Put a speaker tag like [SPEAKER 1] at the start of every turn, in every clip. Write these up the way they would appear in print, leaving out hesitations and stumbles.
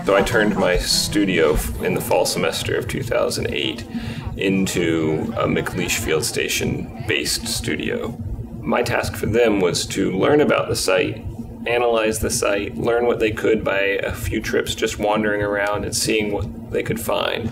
[SPEAKER 1] So I turned my studio in the fall semester of 2008 into a MacLeish Field Station based studio. My task for them was to learn about the site, analyze the site, learn what they could by a few trips just wandering around and seeing what they could find,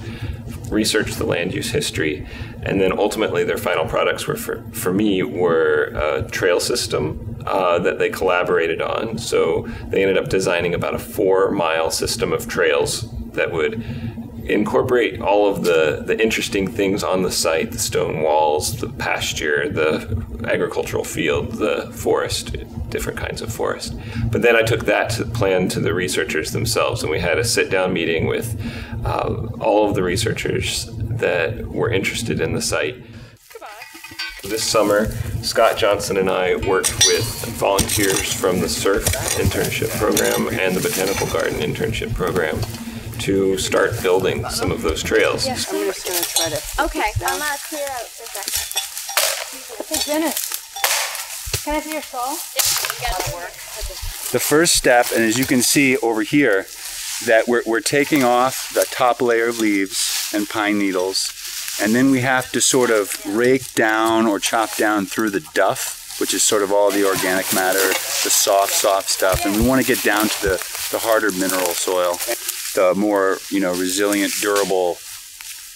[SPEAKER 1] research the land use history, and then ultimately their final products were for me were a trail system that they collaborated on. So they ended up designing about a 4-mile system of trails that would incorporate all of the interesting things on the site, the stone walls, the pasture, the agricultural field, the forest, different kinds of forest. But then I took that plan to the researchers themselves, and we had a sit-down meeting with all of the researchers that were interested in the site. This summer, Scott Johnson and I worked with volunteers from the SURF internship program and the Botanical Garden internship program to start building some of those trails.
[SPEAKER 2] Yes, I'm just going to try to...
[SPEAKER 3] Okay, I'm going to clear out for a second.
[SPEAKER 2] Hey, Dennis, can I see your saw?
[SPEAKER 4] The first step, and as you can see over here, that we're taking off the top layer of leaves and pine needles, and then we have to sort of rake down or chop down through the duff, which is sort of all the organic matter, the soft stuff, and we want to get down to the harder mineral soil, the more, resilient, durable,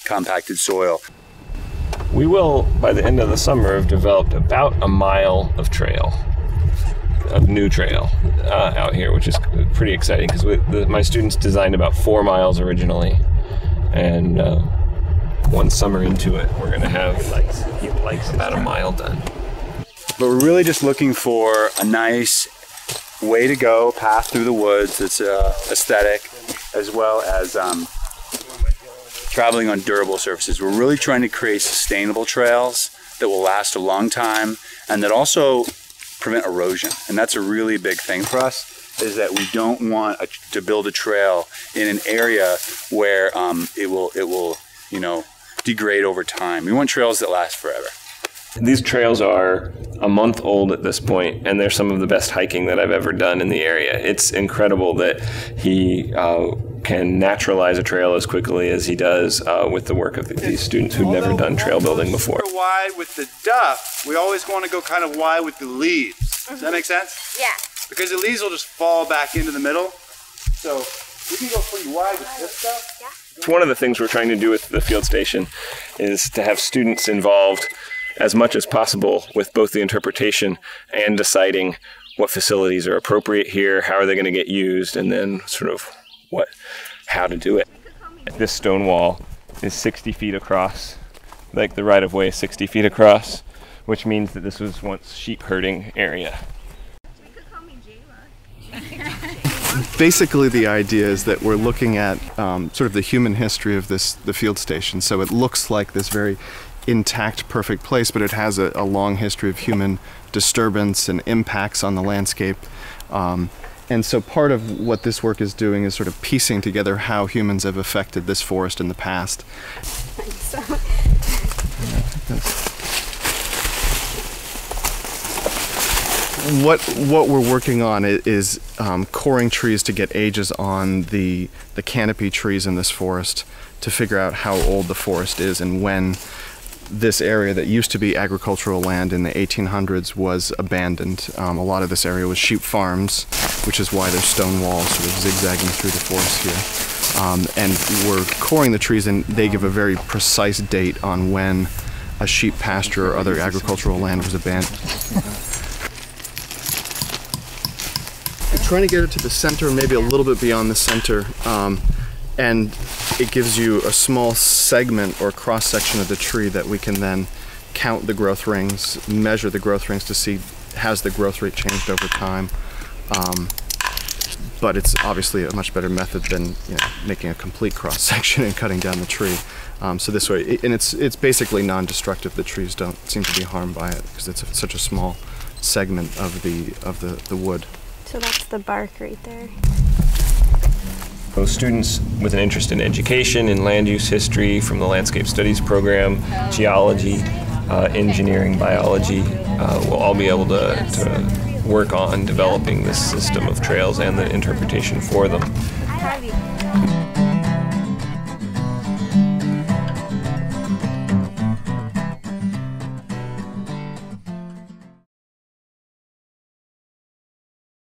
[SPEAKER 4] compacted soil.
[SPEAKER 1] We will, by the end of the summer, have developed about a mile of trail, of new trail out here, which is pretty exciting because my students designed about 4 miles originally, and one summer into it, we're going to have about a mile done.
[SPEAKER 4] But we're really just looking for a nice way to go, path through the woods that's aesthetic, as well as traveling on durable surfaces. We're really trying to create sustainable trails that will last a long time and that also prevent erosion. And that's a really big thing for us, is that we don't want to build a trail in an area where it will degrade over time. We want trails that last forever.
[SPEAKER 1] These trails are a month old at this point, and they're some of the best hiking that I've ever done in the area. It's incredible that he can naturalize a trail as quickly as he does with the work of these students who've never done trail building before.
[SPEAKER 4] Wide with the duff, we always want to go kind of wide with the leaves. Does that make sense?
[SPEAKER 3] Yeah.
[SPEAKER 4] Because the leaves will just fall back into the middle. So we can go pretty wide with this stuff.
[SPEAKER 3] Yeah.
[SPEAKER 1] One of the things we're trying to do with the field station is to have students involved as much as possible with both the interpretation and deciding what facilities are appropriate here, how are they going to get used, and then sort of how to do it. This stone wall is 60 feet across, like the right-of-way is 60 feet across, which means that this was once sheep herding area.
[SPEAKER 5] Basically, the idea is that we're looking at sort of the human history of the field station. So it looks like this very intact, perfect place, but it has a long history of human disturbance and impacts on the landscape. And so part of what this work is doing is sort of piecing together how humans have affected this forest in the past. What we're working on is coring trees to get ages on the canopy trees in this forest to figure out how old the forest is and when this area that used to be agricultural land in the 1800s was abandoned. A lot of this area was sheep farms, which is why there's stone walls sort of zigzagging through the forest here. And we're coring the trees, and they give a very precise date on when a sheep pasture or other agricultural land was abandoned. We're trying to get it to the center, maybe a little bit beyond the center. And it gives you a small segment or cross-section of the tree that we can then count the growth rings, measure the growth rings to see has the growth rate changed over time. But it's obviously a much better method than making a complete cross-section and cutting down the tree. So this way, and it's basically non-destructive. The trees don't seem to be harmed by it because it's such a small segment of the wood.
[SPEAKER 3] So that's the bark right there.
[SPEAKER 1] Those students with an interest in education, in land use history from the landscape studies program, geology, engineering, biology, will all be able to work on developing this system of trails and the interpretation for them.